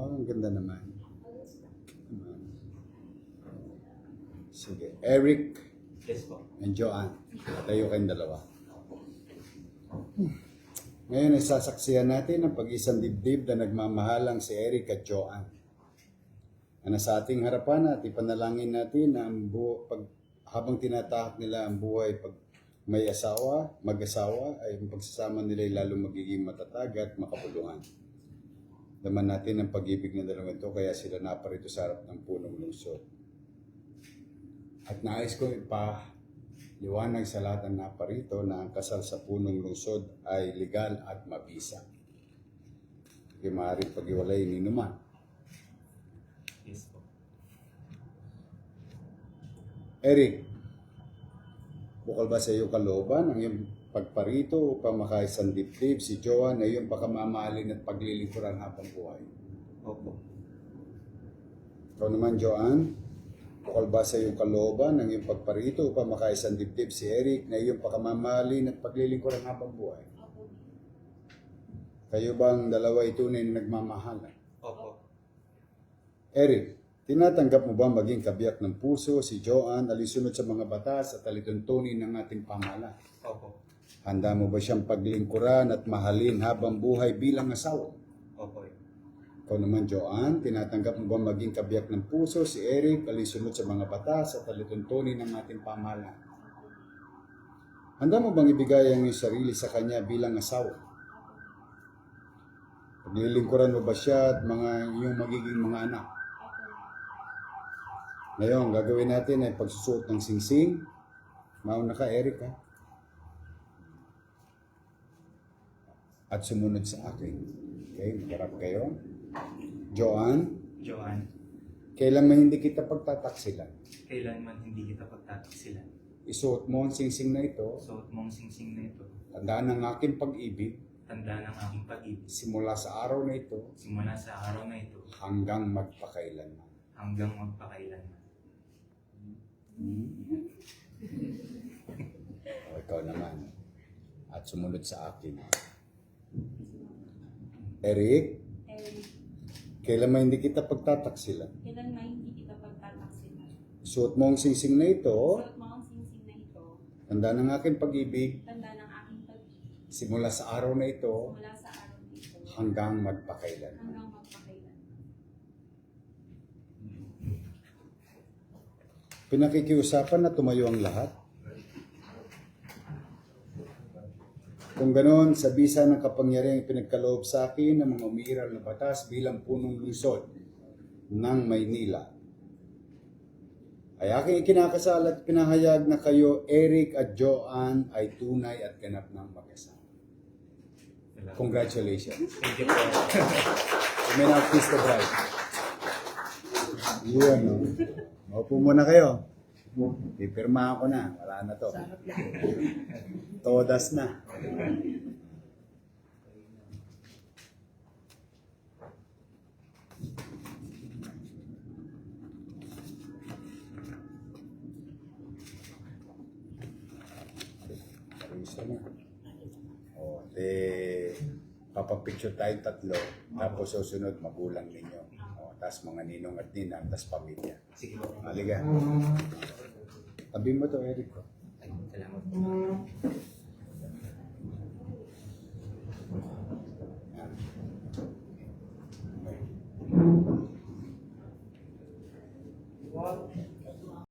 Oh, ang ganda naman. Sige. Eric Yes po. and Joanne. Tayo kayong dalawa. Ngayon ay sasaksihan natin ang pag-isang dibdib na nagmamahalang si Eric at Joanne. Na sa ating harapan at ipanalangin natin na habang tinatahak nila ang buhay pag may asawa, mag-asawa, ay ang pagsasama nila ay lalo magiging matatag at makabuluhan. Daman natin ang pag-ibig ng dalawang ito, kaya sila naparito sa harap ng punong lungsod. At nais ko ipaliwanag sa lahat ng naparito na ang kasal sa punong lungsod ay legal at mabisa. Hindi maaaring pag-iwalay ni numan. Yes po. Eric, bukal ba sa iyo kalooban ang iyong pagparito upang makaisang dibdib si Joanne na iyong pakamamahalin at paglilingkuran habang buhay? Opo. Ikaw naman, Joanne, bukal ba sa iyong kalooban ang iyong pagparito upang makaisang dibdib si Eric na iyong pakamamahalin at paglilingkuran habang buhay? Kayo bang dalawa ito na nagmamahalan? Opo. Eric, tinatanggap mo ba maging kabiyak ng puso si Joanne alisunod sa mga batas at alituntunin ng ating pamahalaan? Opo. Handa mo ba siyang paglingkuran at mahalin habang buhay bilang asawa? Opo. Ikaw naman, Joanne, tinatanggap mo ba maging kabiyak ng puso si Eric alisunod sa mga batas at alituntunin ng ating pamahalaan? Handa mo bang ibigay ang iyong sarili sa kanya bilang asawa? Paglilingkuran mo ba siya at iyong magiging mga anak? Ngayon, gagawin natin ay pagsusuot ng singsing. Mauna ka, Eric, ha? At sumunod sa akin. Okay, magharap kayo. Joanne, Joanne, kailanman hindi kita pagtataksilan. kailanman hindi kita pagtataksilan. Isuot mo ang singsing na ito. Suot mong singsing na ito. Tandaan ng aking pag-ibig. Tanda ng aking pag-ibig. Simula sa araw na ito. Simula sa araw na ito. Hanggang magpakailanman. Hanggang magpakailanman. O, ikaw naman. At sumunod sa akin. Eric, kailanman hindi kita pagtataksilan. Kailanman hindi kita pagtataksilan. Suot mo ang singsing na ito. Suot mo ang singsing na ito. Tanda ng aking pag-ibig. Tanda ng aking pag-ibig. Simula sa araw na ito. Mula sa araw na ito. Hanggang magpakailanman. Hanggang magpakailan. Pinakikiusapan na tumayo ang lahat. Kung ganoon, sa bisa ng kapangyarihang pinagkaloob sa akin ng mga umiiral na batas bilang punong lungsod ng Maynila, ay aking ikinakasal at pinahayag na kayo, Eric at Joanne, ay tunay at ganap ng mag-asawa. Congratulations. Thank you po. You may now kiss the bride. Yun, no? Maupo muna kayo. Pipirma ako na. Wala na to. Todas na. Isa na. O, papapicture tayong tatlo. Tapos susunod, magulang ninyo. O, tapos mga ninong at ninang, tapos pamilya. Sige po. Halika. Tabi mo to, Eric. Ay, salamat po. Yan. Okay.